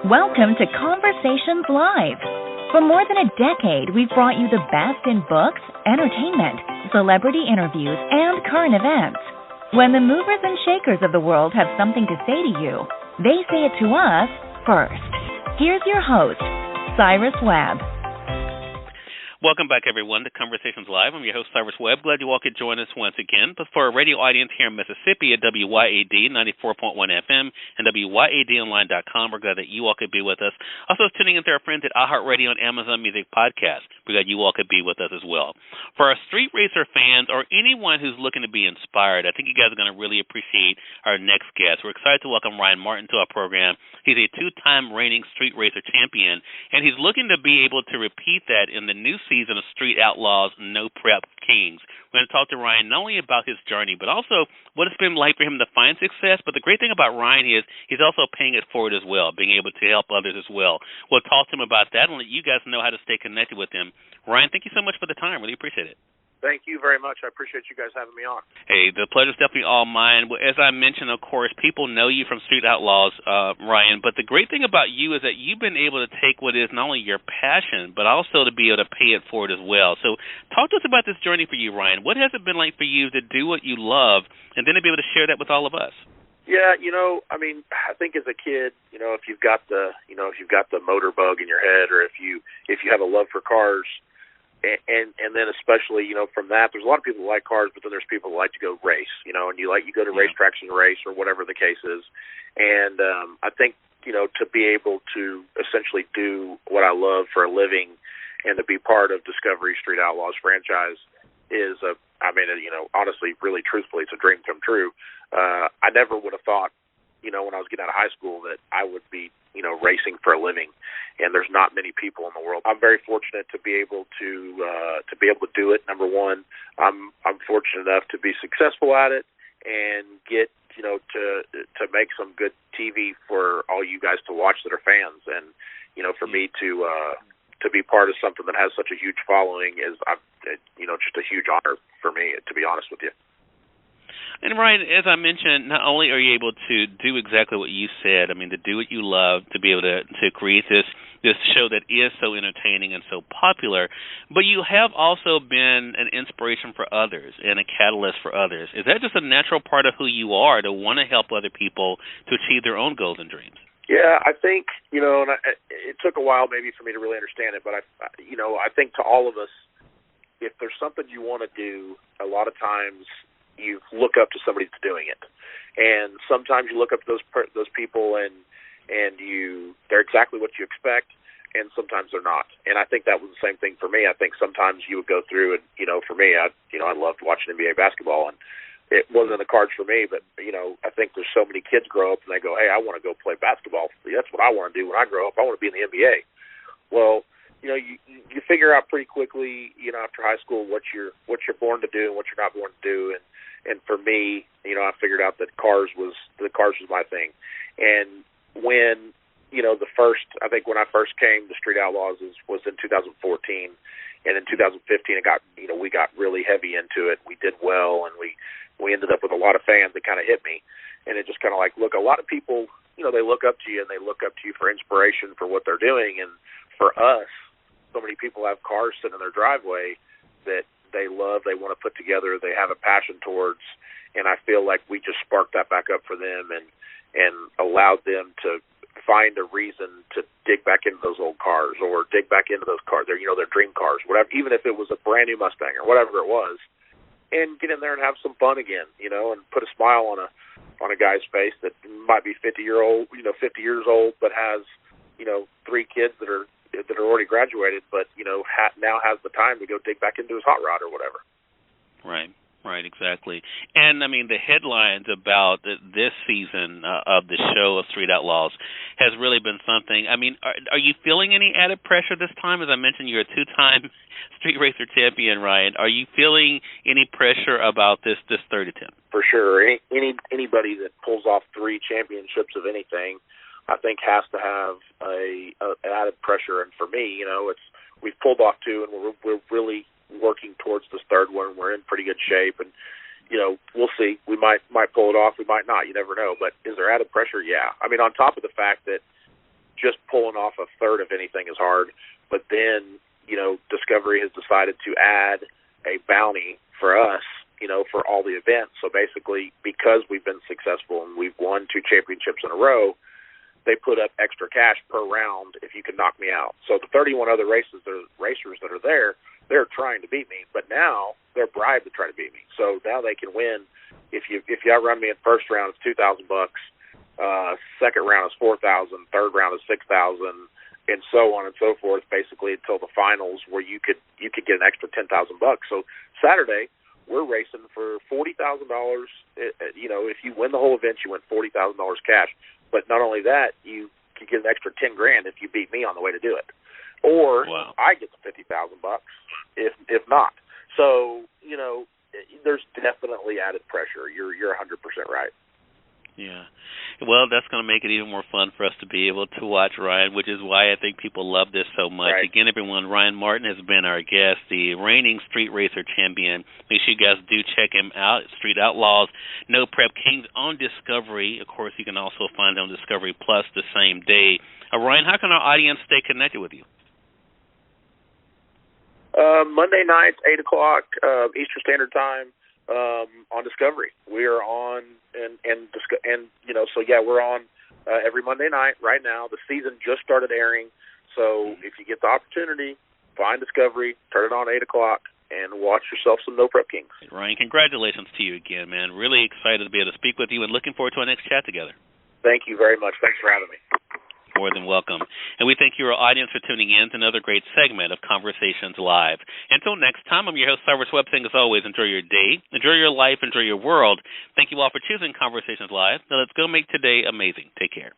Welcome to Conversations Live. For more than a decade, we've brought you the best in books, entertainment, celebrity interviews, and current events. When the movers and shakers of the world have something to say to you, they say it to us first. Here's your host, Cyrus Webb. Welcome back, everyone, to Conversations Live. I'm your host, Cyrus Webb. Glad you all could join us once again. But for our radio audience here in Mississippi at WYAD 94.1 FM and WYADonline.com, we're glad that you all could be with us. Also, tuning in to our friends at iHeartRadio and Amazon Music Podcast. We're glad you all could be with us as well. For our street racer fans or anyone who's looking to be inspired, I think you guys are going to really appreciate our next guest. We're excited to welcome Ryan Martin to our program. He's a two-time reigning street racer champion, and he's looking to be able to repeat that in the new season of Street Outlaws No Prep Kings. We're going to talk to Ryan not only about his journey, but also what it's been like for him to find success. But the great thing about Ryan is he's also paying it forward as well, being able to help others as well. We'll talk to him about that and let you guys know how to stay connected with him. Ryan, thank you so much for the time. Really appreciate it. Thank you very much. I appreciate you guys having me on. Hey, the pleasure's definitely all mine. As I mentioned, of course, people know you from Street Outlaws, Ryan, but the great thing about you is that you've been able to take what is not only your passion, but also to be able to pay it forward as well. So talk to us about this journey for you, Ryan. What has it been like for you to do what you love and then to be able to share that with all of us? Yeah, I think as a kid, if you've got the motor bug in your head, or if you have a love for cars, and then especially, from that, there's a lot of people who like cars, but then there's people who like to go race, and you go to racetracks and race or whatever the case is. And I think, to be able to essentially do what I love for a living and to be part of Discovery Street Outlaws franchise is, honestly, really truthfully, it's a dream come true. I never would have thought, when I was getting out of high school that I would be, racing for a living, and there's not many people in the world. I'm very fortunate to be able to do it. Number one, I'm fortunate enough to be successful at it and get, to make some good TV for all you guys to watch that are fans, and for me to be part of something that has such a huge following is, just a huge honor for me, to be honest with you. And, Ryan, as I mentioned, not only are you able to do exactly what you said, to do what you love, to be able to create this show that is so entertaining and so popular, but you have also been an inspiration for others and a catalyst for others. Is that just a natural part of who you are, to want to help other people to achieve their own goals and dreams? Yeah, I think, and it took a while maybe for me to really understand it, but I think to all of us, if there's something you want to do, a lot of times you look up to somebody that's doing it, and sometimes you look up to those people and they're exactly what you expect, and sometimes they're not. And I think that was the same thing for me. I think sometimes you would go through, and for me, I loved watching NBA basketball, and it wasn't in the cards for me. But I think there's so many kids grow up and they go, "Hey, I want to go play basketball. That's what I want to do when I grow up. I want to be in the NBA." Well, you figure out pretty quickly, after high school, what you're born to do and what you're not born to do. And for me, I figured out that cars was my thing. And when, when I first came to Street Outlaws was in 2014. And in 2015, we got really heavy into it. We did well, and we ended up with a lot of fans that kind of hit me. And it just kind of like, look, a lot of people, they look up to you, and they look up to you for inspiration for what they're doing. And for us, so many people have cars sitting in their driveway that they love, they want to put together, they have a passion towards, and I feel like we just sparked that back up for them and allowed them to find a reason to dig back into those old cars or dig back into those cars, their dream cars, whatever, even if it was a brand new Mustang or whatever it was, and get in there and have some fun again, and put a smile on a guy's face that might be 50 years old, but has, 3 kids that are already graduated, but now has the time to go dig back into his hot rod or whatever. Right, exactly. And the headlines about this season of the show of Street Outlaws has really been something. Are you feeling any added pressure this time? As I mentioned, you're a 2-time street racer champion, Ryan. Are you feeling any pressure about this third attempt? For sure. Anybody that pulls off 3 championships of anything, I think, has to have a added pressure. And for me, we've pulled off 2, and we're really working towards this third one. We're in pretty good shape, and we'll see. We might pull it off. We might not. You never know. But is there added pressure? Yeah. On top of the fact that just pulling off a third of anything is hard. But then, you know, Discovery has decided to add a bounty for us, you know, for all the events. So basically, because we've been successful and we've won 2 championships in a row, they put up extra cash per round if you can knock me out. So the 31 other racers that are there, they're trying to beat me, but now they're bribed to try to beat me. So now they can win. If you outrun me in first round, it's $2,000. Second round is $4,000. Third round is $6,000, and so on and so forth. Basically, until the finals, where you could get an extra $10,000. So Saturday, we're racing for $40,000. You know, if you win the whole event, you win $40,000 cash. But not only that, you can get an extra $10,000 if you beat me on the way to do it, or I get the $50,000 if not. So, you know, there's definitely added pressure. You're 100% right. Yeah. Well, that's going to make it even more fun for us to be able to watch Ryan, which is why I think people love this so much. Right. Again, everyone, Ryan Martin has been our guest, the reigning street racer champion. Make sure you guys do check him out, Street Outlaws, No Prep Kings on Discovery. Of course, you can also find it on Discovery Plus the same day. Ryan, how can our audience stay connected with you? Monday nights, 8 o'clock Eastern Standard Time. On Discovery, we are on, and you know, so yeah, we're on every Monday night right now. The season just started airing, so if you get the opportunity, find Discovery, turn it on 8 o'clock, and watch yourself some No Prep Kings. Ryan, congratulations to you again, man. Really excited to be able to speak with you, and looking forward to our next chat together. Thank you very much. Thanks for having me. More than welcome. And we thank your audience for tuning in to another great segment of Conversations Live. Until next time, I'm your host, Cyrus Webb, saying as always, enjoy your day, enjoy your life, enjoy your world. Thank you all for choosing Conversations Live. Now let's go make today amazing. Take care.